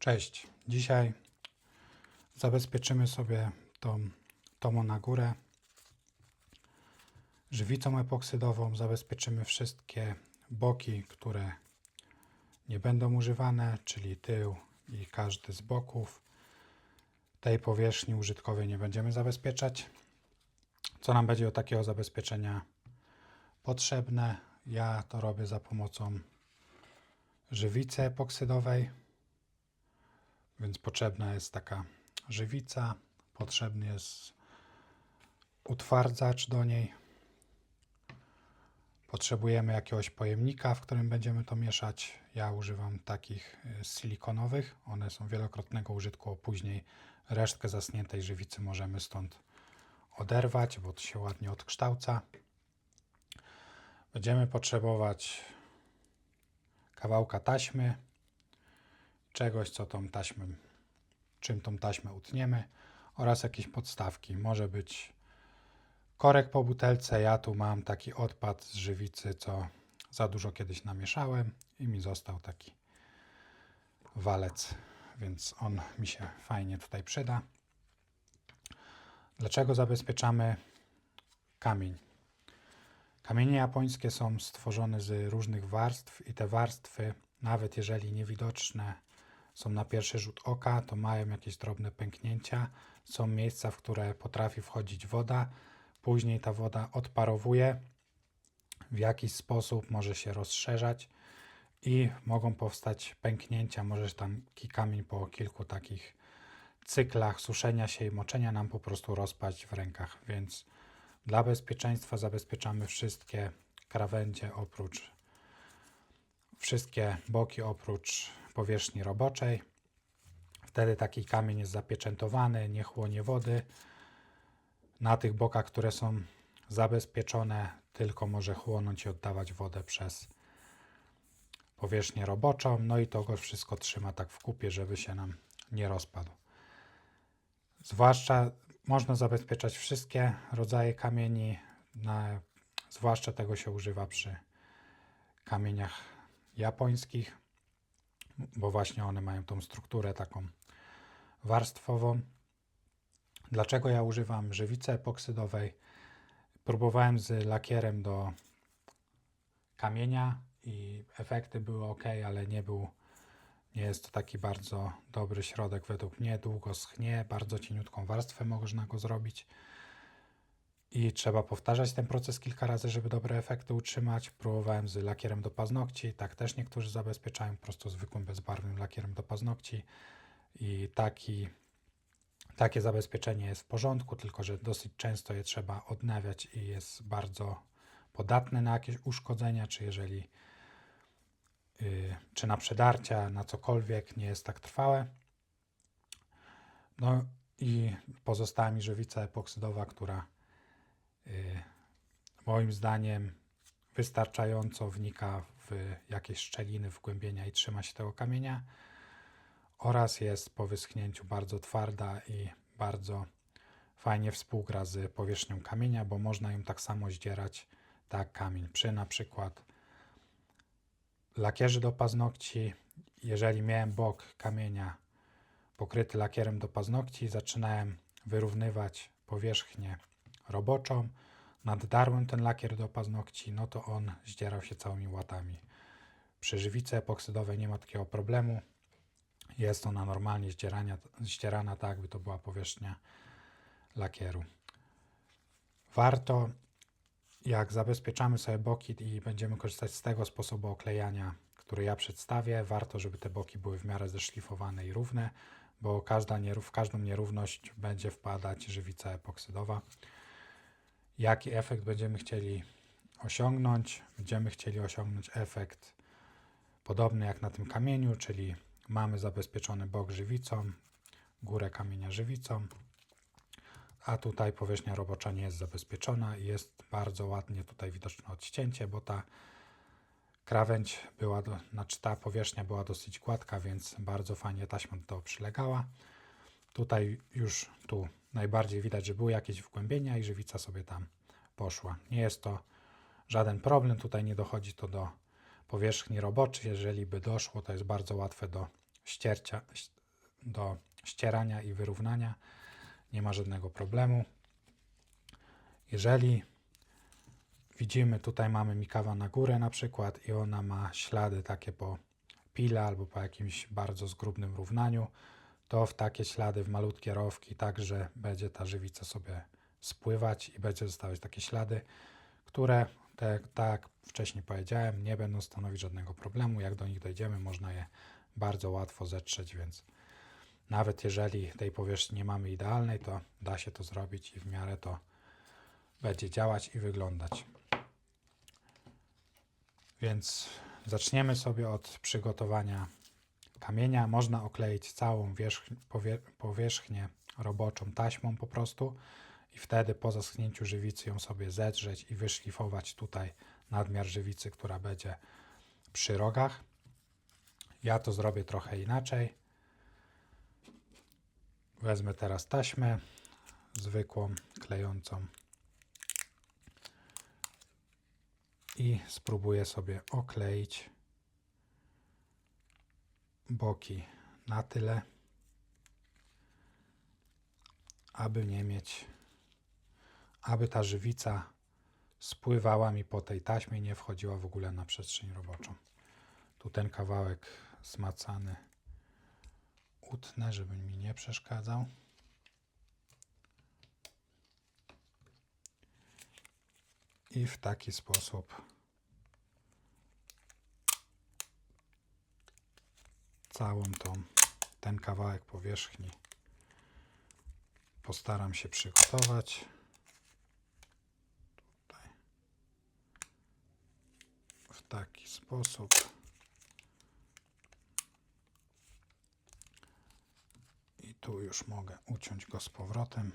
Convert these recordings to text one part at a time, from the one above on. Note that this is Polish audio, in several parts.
Cześć. Dzisiaj zabezpieczymy sobie tomą na górę żywicą epoksydową. Zabezpieczymy wszystkie boki, które nie będą używane, czyli tył i każdy z boków. Tej powierzchni użytkowej nie będziemy zabezpieczać. Co nam będzie do takiego zabezpieczenia potrzebne? Ja to robię za pomocą żywicy epoksydowej. Więc potrzebna jest taka żywica, potrzebny jest utwardzacz do niej. Potrzebujemy jakiegoś pojemnika, w którym będziemy to mieszać. Ja używam takich silikonowych, one są wielokrotnego użytku, a później resztkę zaschniętej żywicy możemy stąd oderwać, bo to się ładnie odkształca. Będziemy potrzebować kawałka taśmy, czegoś, czym tą taśmę utniemy, oraz jakieś podstawki. Może być korek po butelce. Ja tu mam taki odpad z żywicy, co za dużo kiedyś namieszałem i mi został taki walec, więc on mi się fajnie tutaj przyda. Dlaczego zabezpieczamy kamień? Kamienie japońskie są stworzone z różnych warstw i te warstwy, nawet jeżeli niewidoczne są na pierwszy rzut oka, to mają jakieś drobne pęknięcia. Są miejsca, w które potrafi wchodzić woda. Później ta woda odparowuje, w jakiś sposób może się rozszerzać i mogą powstać pęknięcia. Może tam kamień po kilku takich cyklach suszenia się i moczenia nam po prostu rozpaść w rękach. Więc dla bezpieczeństwa zabezpieczamy wszystkie krawędzie wszystkie boki oprócz powierzchni roboczej. Wtedy taki kamień jest zapieczętowany, nie chłonie wody. Na tych bokach, które są zabezpieczone, tylko może chłonąć i oddawać wodę przez powierzchnię roboczą. No i to go wszystko trzyma tak w kupie, żeby się nam nie rozpadł. Zwłaszcza można zabezpieczać wszystkie rodzaje kamieni, zwłaszcza tego się używa przy kamieniach japońskich, bo właśnie one mają tą strukturę taką warstwową. Dlaczego ja używam żywicy epoksydowej? Próbowałem z lakierem do kamienia i efekty były ok, ale nie jest to taki bardzo dobry środek według mnie. Długo schnie, bardzo cieniutką warstwę można go zrobić i trzeba powtarzać ten proces kilka razy, żeby dobre efekty utrzymać. Próbowałem z lakierem do paznokci, tak też niektórzy zabezpieczają po prostu zwykłym bezbarwnym lakierem do paznokci i takie zabezpieczenie jest w porządku, tylko że dosyć często je trzeba odnawiać i jest bardzo podatne na jakieś uszkodzenia, czy na przedarcia, na cokolwiek, nie jest tak trwałe. No i pozostała mi żywica epoksydowa, która moim zdaniem wystarczająco wnika w jakieś szczeliny, wgłębienia i trzyma się tego kamienia oraz jest po wyschnięciu bardzo twarda i bardzo fajnie współgra z powierzchnią kamienia, bo można ją tak samo zdzierać tak kamień. Przy na przykład lakierze do paznokci, jeżeli miałem bok kamienia pokryty lakierem do paznokci, zaczynałem wyrównywać powierzchnię roboczą, naddarłem ten lakier do paznokci, no to on zdzierał się całymi łatami. Przy żywicy epoksydowej nie ma takiego problemu. Jest ona normalnie ścierana tak, jakby to była powierzchnia lakieru. Warto, jak zabezpieczamy sobie boki i będziemy korzystać z tego sposobu oklejania, który ja przedstawię, warto, żeby te boki były w miarę zeszlifowane i równe, bo w każdą nierówność będzie wpadać żywica epoksydowa. Jaki efekt będziemy chcieli osiągnąć? Będziemy chcieli osiągnąć efekt podobny jak na tym kamieniu, czyli mamy zabezpieczony bok żywicą, górę kamienia żywicą, a tutaj powierzchnia robocza nie jest zabezpieczona i jest bardzo ładnie tutaj widoczne odcięcie, bo ta krawędź ta powierzchnia była dosyć gładka, więc bardzo fajnie taśma do tego przylegała. Tu najbardziej widać, że były jakieś wgłębienia i żywica sobie tam poszła. Nie jest to żaden problem, tutaj nie dochodzi to do powierzchni roboczej. Jeżeli by doszło, to jest bardzo łatwe do do ścierania i wyrównania. Nie ma żadnego problemu. Jeżeli widzimy, tutaj mamy Mikawa na górę na przykład i ona ma ślady takie po pile albo po jakimś bardzo zgrubnym równaniu, to w takie ślady, w malutkie rowki, także będzie ta żywica sobie spływać i będzie zostawiać takie ślady, które, tak jak wcześniej powiedziałem, nie będą stanowić żadnego problemu. Jak do nich dojdziemy, można je bardzo łatwo zetrzeć, więc nawet jeżeli tej powierzchni nie mamy idealnej, to da się to zrobić i w miarę to będzie działać i wyglądać. Więc zaczniemy sobie od przygotowania kamienia. Można okleić całą powierzchnię roboczą taśmą po prostu i wtedy po zaschnięciu żywicy ją sobie zedrzeć i wyszlifować tutaj nadmiar żywicy, która będzie przy rogach. Ja to zrobię trochę inaczej. Wezmę teraz taśmę zwykłą, klejącą i spróbuję sobie okleić boki na tyle, aby ta żywica spływała mi po tej taśmie i nie wchodziła w ogóle na przestrzeń roboczą. Tu ten kawałek zmacany utnę, żeby mi nie przeszkadzał. I w taki sposób ten kawałek powierzchni postaram się przygotować. Tutaj. W taki sposób. I tu już mogę uciąć go z powrotem.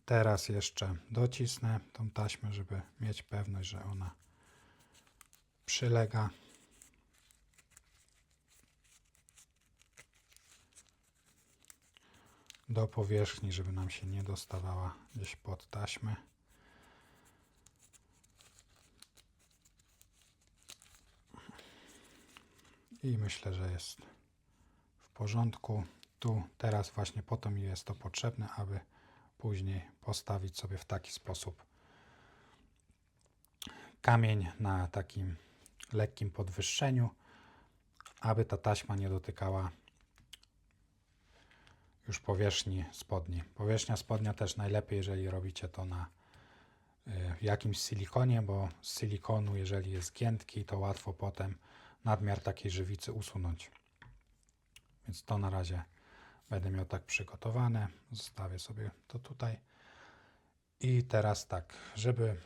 Teraz jeszcze docisnę tą taśmę, żeby mieć pewność, że ona przylega. Do powierzchni, żeby nam się nie dostawała gdzieś pod taśmę. I myślę, że jest w porządku. Tu teraz właśnie po to mi jest to potrzebne, aby później postawić sobie w taki sposób kamień na takim lekkim podwyższeniu, aby ta taśma nie dotykała już powierzchni spodni. Powierzchnia spodnia też najlepiej, jeżeli robicie to na jakimś silikonie, bo z silikonu, jeżeli jest giętki, to łatwo potem nadmiar takiej żywicy usunąć. Więc to na razie będę miał tak przygotowane. Zostawię sobie to tutaj. I teraz tak, żeby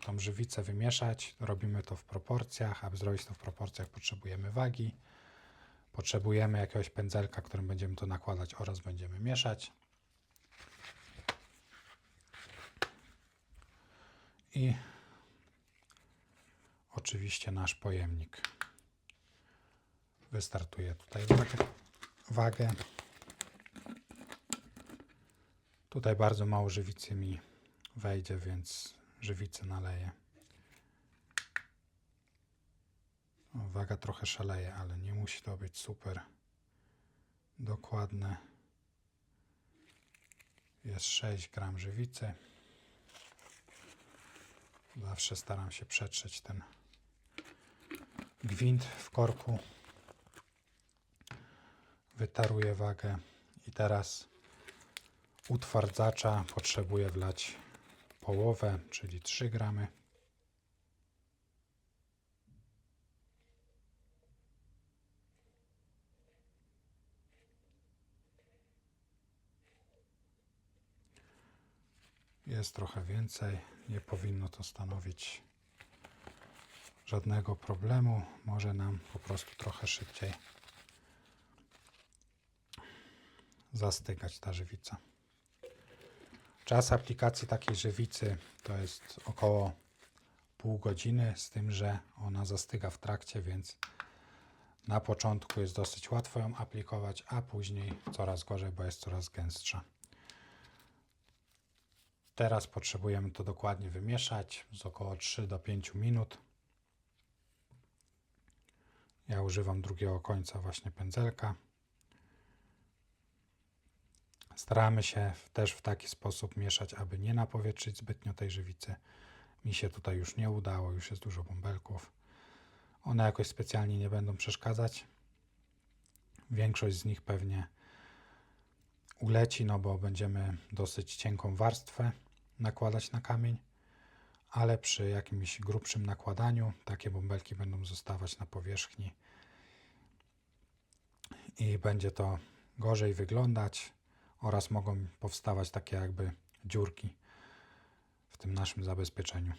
tą żywicę wymieszać, robimy to w proporcjach. Aby zrobić to w proporcjach, potrzebujemy wagi. Potrzebujemy jakiegoś pędzelka, którym będziemy to nakładać oraz będziemy mieszać. I oczywiście nasz pojemnik. Wystartuję tutaj wagę. Tutaj bardzo mało żywicy mi wejdzie, więc żywicę naleję. Waga trochę szaleje, ale nie musi to być super dokładne. Jest 6 gram żywicy. Zawsze staram się przetrzeć ten gwint w korku. Wytaruję wagę i teraz utwardzacza potrzebuję wlać połowę, czyli 3 gramy. Jest trochę więcej, nie powinno to stanowić żadnego problemu. Może nam po prostu trochę szybciej zastygać ta żywica. Czas aplikacji takiej żywicy to jest około pół godziny, z tym, że ona zastyga w trakcie, więc na początku jest dosyć łatwo ją aplikować, a później coraz gorzej, bo jest coraz gęstsza. Teraz potrzebujemy to dokładnie wymieszać z około 3 do 5 minut. Ja używam drugiego końca właśnie pędzelka. Staramy się też w taki sposób mieszać, aby nie napowietrzyć zbytnio tej żywicy. Mi się tutaj już nie udało, już jest dużo bąbelków. One jakoś specjalnie nie będą przeszkadzać. Większość z nich pewnie uleci, no bo będziemy dosyć cienką warstwę nakładać na kamień, ale przy jakimś grubszym nakładaniu takie bąbelki będą zostawać na powierzchni i będzie to gorzej wyglądać oraz mogą powstawać takie jakby dziurki w tym naszym zabezpieczeniu.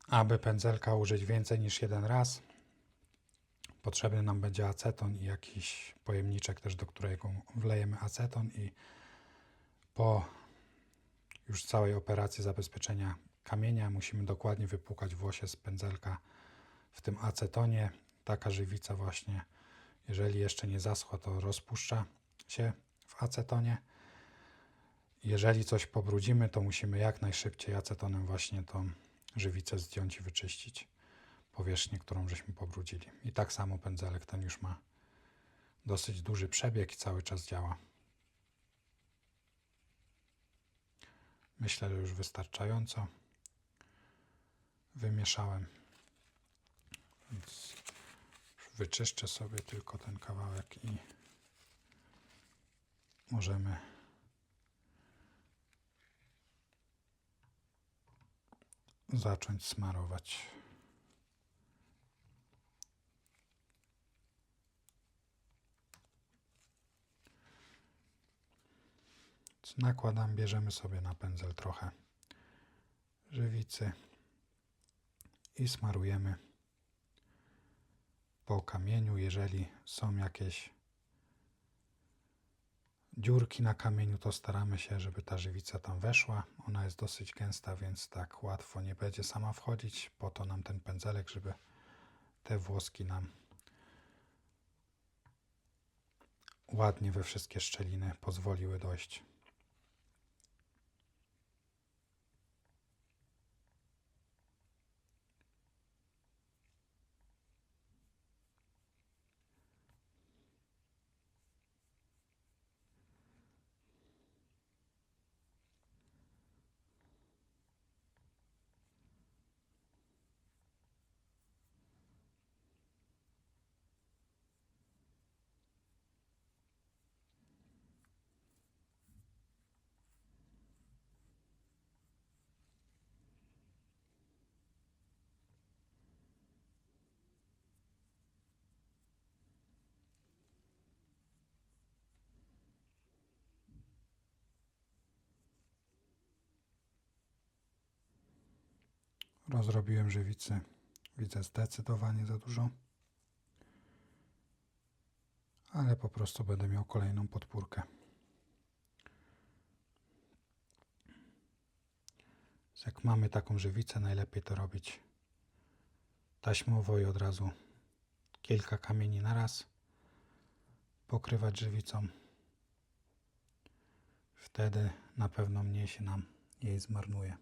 Aby pędzelka użyć więcej niż jeden raz, potrzebny nam będzie aceton i jakiś pojemniczek też, do którego wlejemy aceton i po już całej operacji zabezpieczenia kamienia musimy dokładnie wypłukać włosie z pędzelka w tym acetonie. Taka żywica właśnie, jeżeli jeszcze nie zaschła, to rozpuszcza się w acetonie. Jeżeli coś pobrudzimy, to musimy jak najszybciej acetonem właśnie tą żywicę zdjąć i wyczyścić powierzchnię, którą żeśmy pobrudzili. I tak samo pędzelek ten już ma dosyć duży przebieg i cały czas działa. Myślę, że już wystarczająco wymieszałem, więc wyczyszczę sobie tylko ten kawałek i możemy zacząć smarować. Nakładam, bierzemy sobie na pędzel trochę żywicy i smarujemy po kamieniu. Jeżeli są jakieś dziurki na kamieniu, to staramy się, żeby ta żywica tam weszła. Ona jest dosyć gęsta, więc tak łatwo nie będzie sama wchodzić. Po to nam ten pędzelek, żeby te włoski nam ładnie we wszystkie szczeliny pozwoliły dojść. Rozrobiłem żywicy, widzę zdecydowanie za dużo, ale po prostu będę miał kolejną podpórkę. Jak mamy taką żywicę, najlepiej to robić taśmowo i od razu kilka kamieni na raz pokrywać żywicą. Wtedy na pewno mniej się nam jej zmarnuje.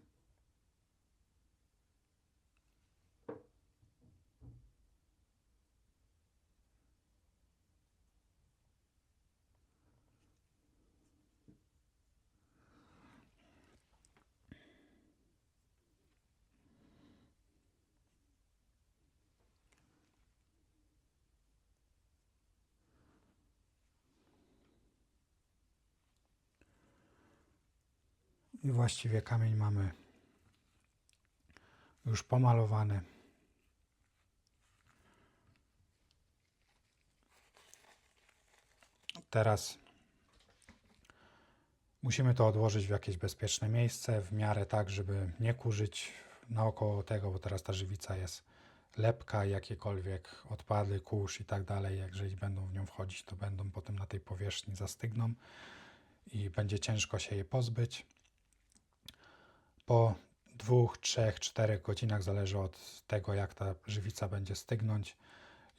I właściwie kamień mamy już pomalowany. Teraz musimy to odłożyć w jakieś bezpieczne miejsce, w miarę tak, żeby nie kurzyć naokoło tego, bo teraz ta żywica jest lepka, jakiekolwiek odpady, kurz i tak dalej, jeżeli będą w nią wchodzić, to będą potem na tej powierzchni, zastygną i będzie ciężko się je pozbyć. Po 2, 3, 4 godzinach, zależy od tego, jak ta żywica będzie stygnąć.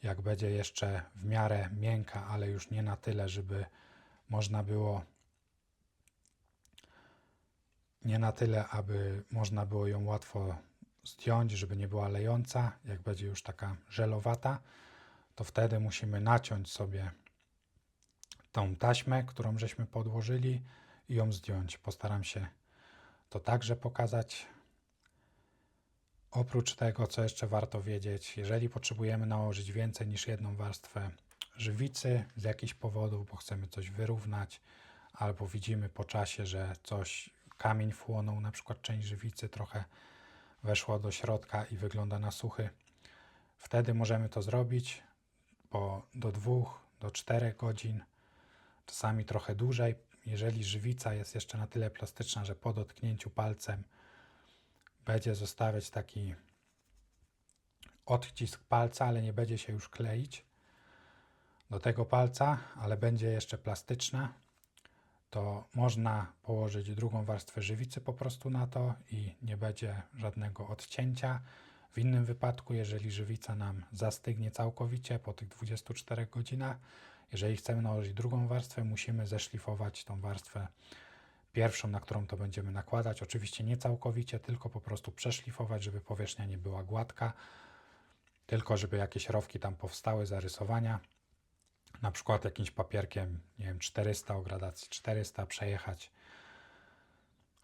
Jak będzie jeszcze w miarę miękka, ale już nie na tyle, żeby można było aby można było ją łatwo zdjąć, żeby nie była lejąca. Jak będzie już taka żelowata, to wtedy musimy naciąć sobie tą taśmę, którą żeśmy podłożyli i ją zdjąć. Postaram się to także pokazać. Oprócz tego, co jeszcze warto wiedzieć, jeżeli potrzebujemy nałożyć więcej niż jedną warstwę żywicy z jakichś powodów, bo chcemy coś wyrównać, albo widzimy po czasie, że kamień wchłonął, na przykład część żywicy trochę weszła do środka i wygląda na suchy, wtedy możemy to zrobić do 2 do 4 godzin, czasami trochę dłużej. Jeżeli żywica jest jeszcze na tyle plastyczna, że po dotknięciu palcem będzie zostawiać taki odcisk palca, ale nie będzie się już kleić do tego palca, ale będzie jeszcze plastyczna, to można położyć drugą warstwę żywicy po prostu na to i nie będzie żadnego odcięcia. W innym wypadku, jeżeli żywica nam zastygnie całkowicie po tych 24 godzinach, jeżeli chcemy nałożyć drugą warstwę, musimy zeszlifować tą warstwę pierwszą, na którą to będziemy nakładać. Oczywiście nie całkowicie, tylko po prostu przeszlifować, żeby powierzchnia nie była gładka, tylko żeby jakieś rowki tam powstały, zarysowania. Na przykład jakimś papierkiem, nie wiem, 400 o gradacji 400 przejechać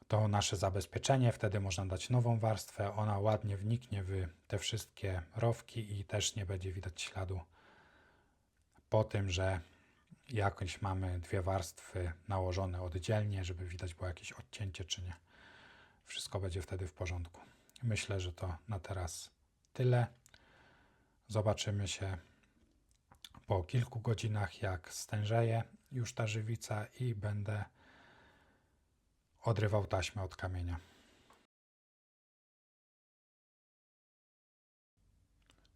to nasze zabezpieczenie, wtedy można dać nową warstwę, ona ładnie wniknie w te wszystkie rowki i też nie będzie widać śladu po tym, że jakoś mamy 2 warstwy nałożone oddzielnie, żeby widać było jakieś odcięcie czy nie. Wszystko będzie wtedy w porządku. Myślę, że to na teraz tyle. Zobaczymy się po kilku godzinach, jak stężeje już ta żywica i będę odrywał taśmę od kamienia.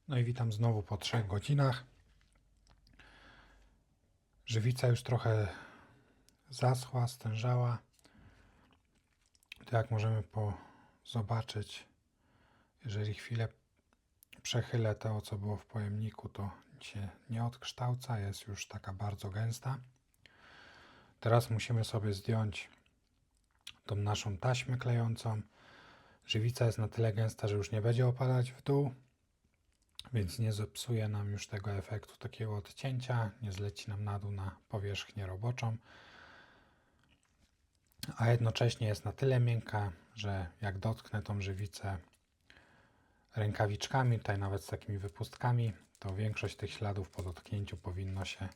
No i witam znowu po 3 godzinach. Żywica już trochę zaschła, stężała. To jak możemy zobaczyć, jeżeli chwilę przechylę to, co było w pojemniku, to się nie odkształca, jest już taka bardzo gęsta. Teraz musimy sobie zdjąć tą naszą taśmę klejącą. Żywica jest na tyle gęsta, że już nie będzie opadać w dół, więc nie zepsuje nam już tego efektu takiego odcięcia, nie zleci nam na dół na powierzchnię roboczą, a jednocześnie jest na tyle miękka, że jak dotknę tą żywicę rękawiczkami, tutaj nawet z takimi wypustkami, to większość tych śladów po dotknięciu powinno się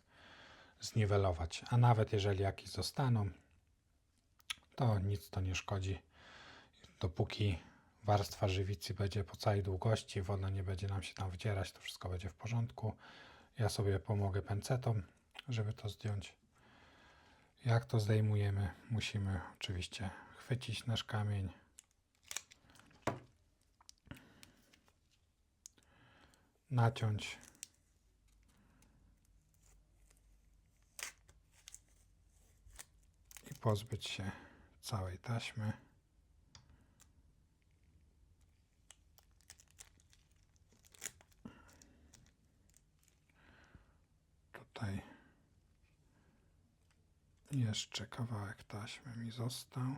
zniwelować, a nawet jeżeli jakieś zostaną, to nic to nie szkodzi, dopóki warstwa żywicy będzie po całej długości, woda nie będzie nam się tam wdzierać, to wszystko będzie w porządku. Ja sobie pomogę pencetą, żeby to zdjąć. Jak to zdejmujemy? Musimy oczywiście chwycić nasz kamień, naciąć i pozbyć się całej taśmy. Tutaj jeszcze kawałek taśmy mi został.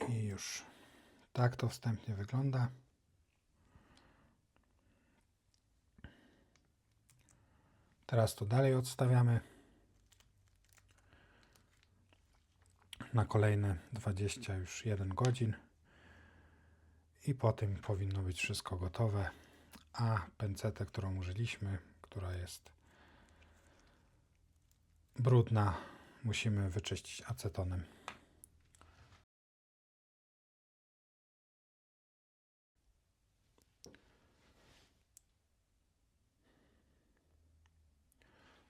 I już tak to wstępnie wygląda. Teraz to dalej odstawiamy na kolejne 21 godzin i po tym powinno być wszystko gotowe, a pencetę, którą użyliśmy, która jest brudna, musimy wyczyścić acetonem.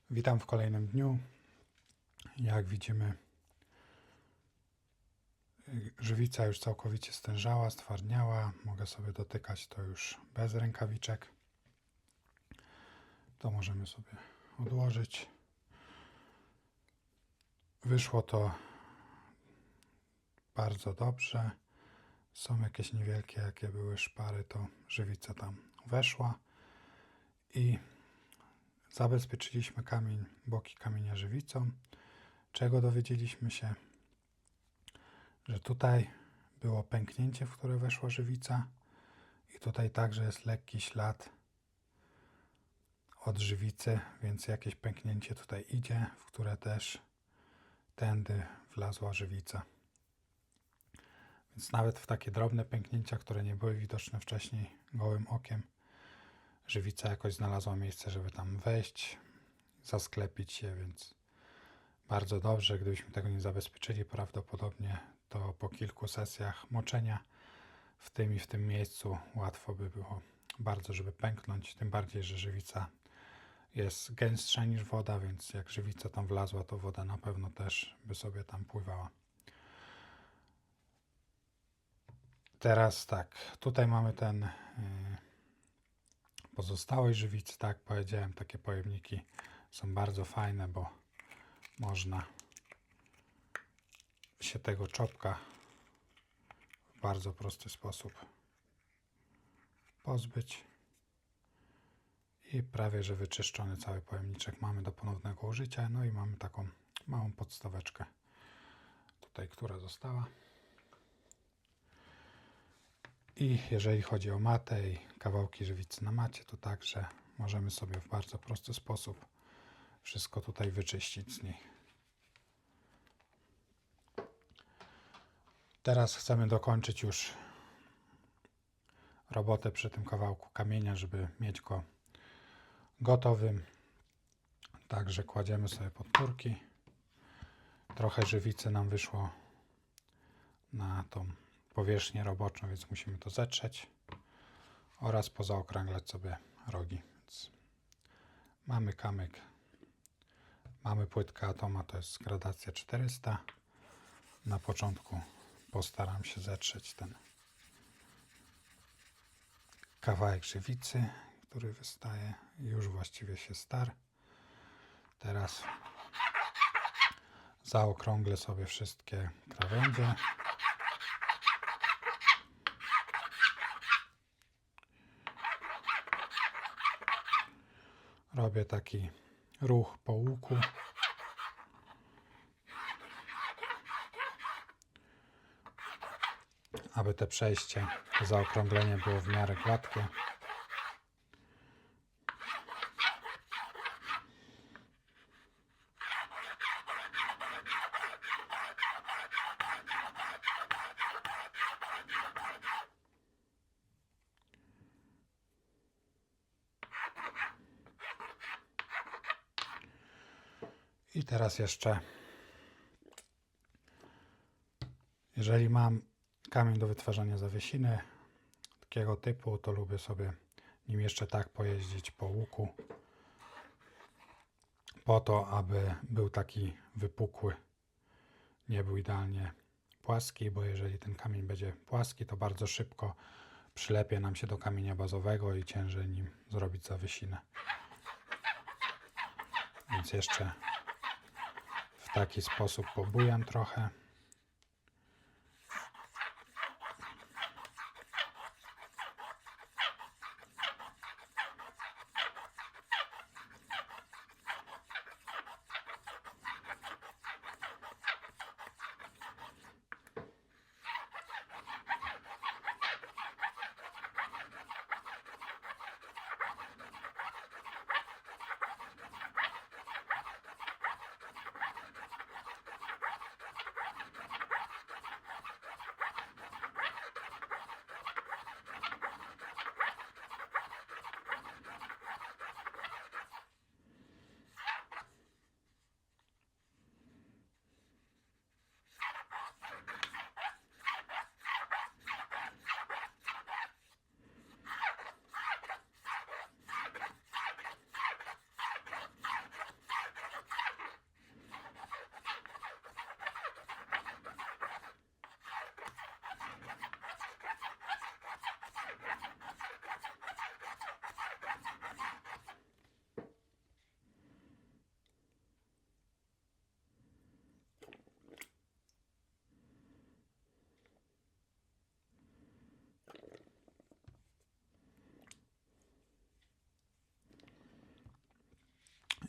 Witam w kolejnym dniu. Jak widzimy, żywica już całkowicie stężała, stwardniała. Mogę sobie dotykać to już bez rękawiczek. To możemy sobie odłożyć. Wyszło to bardzo dobrze. Są jakieś niewielkie, jakie były szpary, to żywica tam weszła. I zabezpieczyliśmy boki kamienia żywicą. Czego dowiedzieliśmy się? Że tutaj było pęknięcie, w które weszła żywica i tutaj także jest lekki ślad od żywicy, więc jakieś pęknięcie tutaj idzie, w które też tędy wlazła żywica. Więc nawet w takie drobne pęknięcia, które nie były widoczne wcześniej gołym okiem, żywica jakoś znalazła miejsce, żeby tam wejść, zasklepić się, więc bardzo dobrze. Gdybyśmy tego nie zabezpieczyli, prawdopodobnie to po kilku sesjach moczenia w tym i w tym miejscu łatwo by było bardzo, żeby pęknąć, tym bardziej, że żywica jest gęstsza niż woda, więc jak żywica tam wlazła, to woda na pewno też by sobie tam pływała. Teraz tak, tutaj mamy ten pozostałość żywicy, tak powiedziałem, takie pojemniki są bardzo fajne, bo można się tego czopka w bardzo prosty sposób pozbyć i prawie że wyczyszczony cały pojemniczek mamy do ponownego użycia. No i mamy taką małą podstaweczkę tutaj, która została. I jeżeli chodzi o matę i kawałki żywicy na macie, to także możemy sobie w bardzo prosty sposób wszystko tutaj wyczyścić z niej. Teraz chcemy dokończyć już robotę przy tym kawałku kamienia, żeby mieć go gotowym. Także kładziemy sobie podpórki. Trochę żywicy nam wyszło na tą powierzchnię roboczą, więc musimy to zetrzeć oraz pozaokrąglać sobie rogi. Więc mamy kamyk, mamy płytkę Atoma, to jest gradacja 400. Na początku postaram się zetrzeć ten kawałek żywicy, który wystaje. Już właściwie się starł. Teraz zaokrąglę sobie wszystkie krawędzie. Robię taki ruch po łuku. Aby te przejście, to zaokrąglenie było w miarę gładkie. I teraz jeszcze, jeżeli mam kamień do wytwarzania zawiesiny takiego typu, to lubię sobie nim jeszcze tak pojeździć po łuku, po to, aby był taki wypukły, nie był idealnie płaski, bo jeżeli ten kamień będzie płaski, to bardzo szybko przylepie nam się do kamienia bazowego i ciężej nim zrobić zawiesinę. Więc jeszcze w taki sposób pobujam trochę.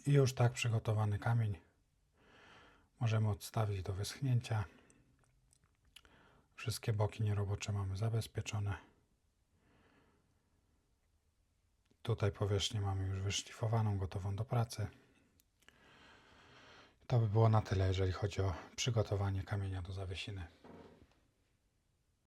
I już tak przygotowany kamień możemy odstawić do wyschnięcia. Wszystkie boki nierobocze mamy zabezpieczone. Tutaj powierzchnię mamy już wyszlifowaną, gotową do pracy. To by było na tyle, jeżeli chodzi o przygotowanie kamienia do zawiesiny.